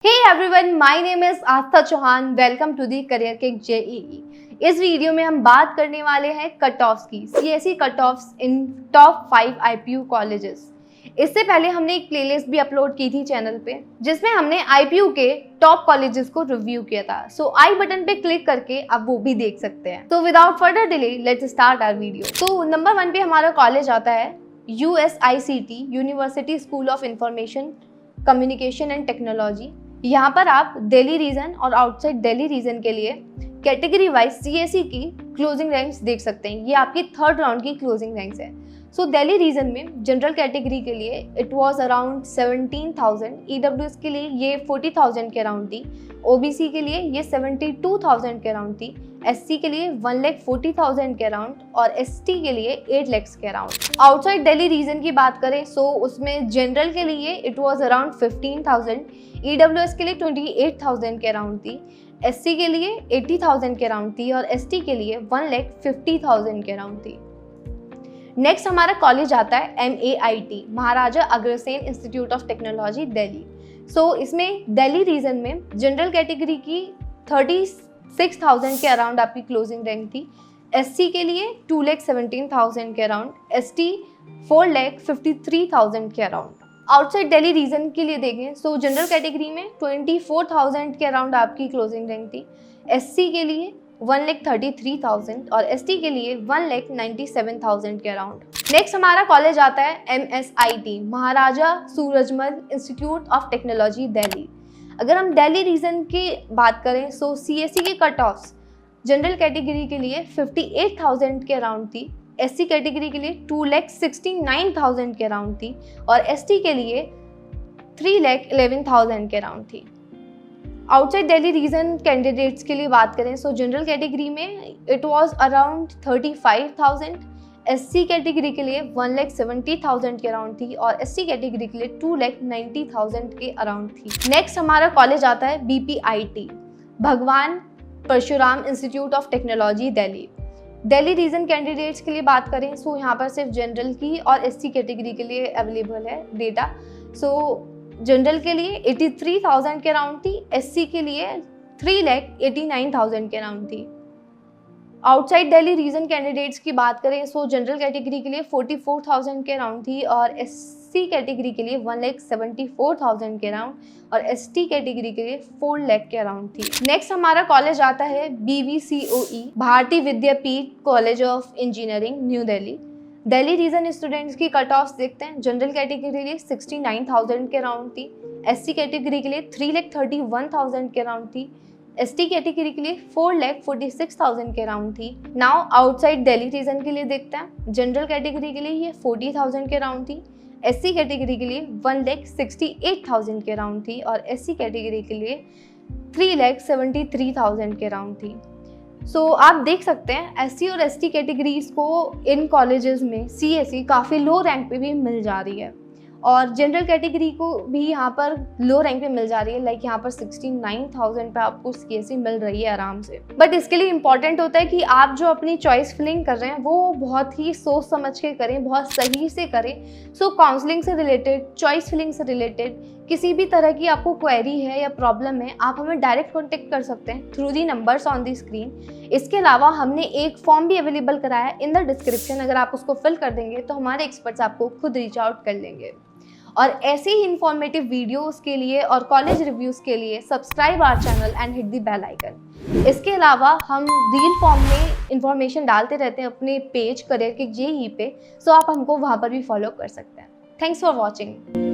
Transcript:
Hey everyone, my name is Aastha Chauhan. Welcome to the career kick JEE. इस video में हम बात करने वाले हैं कट ऑफ्स की. CSE cut offs in top 5 IPU colleges. इससे पहले हमने एक प्लेलिस्ट भी अपलोड की थी चैनल पे जिसमें हमने IPU के टॉप कॉलेजेस को रिव्यू किया था. सो आई बटन पे क्लिक करके आप वो भी देख सकते हैं. तो without further delay let's start our video. तो नंबर 1 पे हमारा कॉलेज आता है USICT university school of information communication and technology. यहाँ पर आप दिल्ली रीजन और आउटसाइड दिल्ली रीजन के लिए कैटेगरी वाइज CSE की क्लोजिंग रैंक्स देख सकते हैं. ये आपकी थर्ड राउंड की क्लोजिंग रैंक्स है. सो दिल्ली रीजन में जनरल कैटेगरी के लिए इट वाज अराउंड 17,000, EWS के लिए ये 40,000 के अराउंड थी, OBC के लिए ये 72,000 के अराउंड थी, SC के लिए 1,40,000 के अराउंड और ST के लिए 8 lakhs के अराउंड. आउटसाइड दिल्ली रीजन की बात करें सो उसमें जनरल के लिए इट वाज अराउंड 15,000, EWS के लिए 28,000 के अराउंड थी, SC के लिए 80,000 के अराउंड थी और ST के लिए 1,50,000 के अराउंड थी. नेक्स्ट हमारा कॉलेज आता है MAIT Maharaja Agrasen institute of technology Delhi. So इसमें दिल्ली रीजन में जनरल कैटेगरी की 36,000 के अराउंड आपकी क्लोजिंग रैंक थी, SC के लिए 2,17,000 के अराउंड, ST 4,53,000 के अराउंड. आउटसाइड दिल्ली रीजन के लिए देखें सो जनरल कैटेगरी में 24,000 के अराउंड आपकी क्लोजिंग रैंक थी, SC के लिए 1,33,000 और ST के लिए 1,97,000 के अराउंड. नेक्स्ट हमारा कॉलेज आता है MSIT Maharaja Surajmal institute of technology Delhi. अगर हम दिल्ली रीजन की बात करें सो CSE के कट ऑफ्स जनरल कैटेगरी के लिए 58,000 के अराउंड थी, SC कैटेगरी के लिए 2,69,000 के अराउंड थी और ST के लिए 3,11,000 के अराउंड थी. आउटसाइड दिल्ली रीजन कैंडिडेट्स के लिए बात करें सो जनरल कैटेगरी में it was around 35,000, SC category के लिए 1,70,000 के अराउंड थी और ST कैटेगरी के लिए 2,90,000 के अराउंड थी. नेक्स्ट हमारा कॉलेज आता है BPIT Bhagwan Parshuram institute of technology Delhi. Delhi region candidates के लिए बात करें सो यहाँ पर सिर्फ जनरल की और SC कैटेगरी के लिए अवेलेबल है डेटा. सो जनरल के लिए 83,000 के अराउंड थी, SC के लिए 3,89,000 के अराउंड थी. आउटसाइड दिल्ली रीजन कैंडिडेट्स की बात करें सो जनरल कैटेगरी के लिए 44,000 के अराउंड थी और SC कैटेगरी के लिए 1,74,000 के अराउंड और ST कैटेगरी के लिए 4 लाख के अराउंड थी. नेक्स्ट हमारा कॉलेज आता है BVCOE Bharati Vidyapeeth college of engineering new Delhi. Delhi region students की कट ऑफ्स देखते हैं. जनरल कैटेगरी के लिए 69,000 के अराउंड थी, SC कैटेगरी के लिए 3,31,000 के अराउंड थी, ST कैटेगरी के लिए 4,46,000 के अराउंड थी. नाउ आउटसाइड दिल्ली रीजन के लिए देखते हैं. जनरल कैटेगरी के लिए ये 40,000 के अराउंड थी, SC कैटेगरी के लिए 1,68,000 के अराउंड थी और SC कैटेगरी के लिए 3,73,000 के अराउंड थी. सो आप देख सकते हैं SC और ST कैटेगरीज को इन कॉलेजेस में CSE काफ़ी लो रैंक पे भी मिल जा रही है और जनरल कैटेगरी को भी यहाँ पर लो रैंक पे मिल जा रही है. लाइक यहाँ पर 69,000 पे आपको CSE मिल रही है आराम से. बट इसके लिए इंपॉर्टेंट होता है कि आप जो अपनी चॉइस फिलिंग कर रहे हैं वो बहुत ही सोच समझ के करें, बहुत सही से करें. सो काउंसलिंग से रिलेटेड, चॉइस फिलिंग से रिलेटेड किसी भी तरह की आपको क्वेरी है या प्रॉब्लम है आप हमें डायरेक्ट कॉन्टेक्ट कर सकते हैं through the numbers on the screen. इसके अलावा हमने एक फॉर्म भी अवेलेबल कराया है इन द डिस्क्रिप्शन. अगर आप उसको फिल कर देंगे तो हमारे एक्सपर्ट्स आपको खुद रीच आउट कर लेंगे. और ऐसे ही इंफॉर्मेटिव वीडियोस के लिए और कॉलेज रिव्यूज़ के लिए subscribe our channel and hit the bell icon. इसके अलावा हम रील फॉर्म में इंफॉर्मेशन डालते रहते हैं अपने पेज करियर किक JEE पे. सो आप हमको वहाँ पर भी फॉलो कर सकते हैं. Thanks for watching.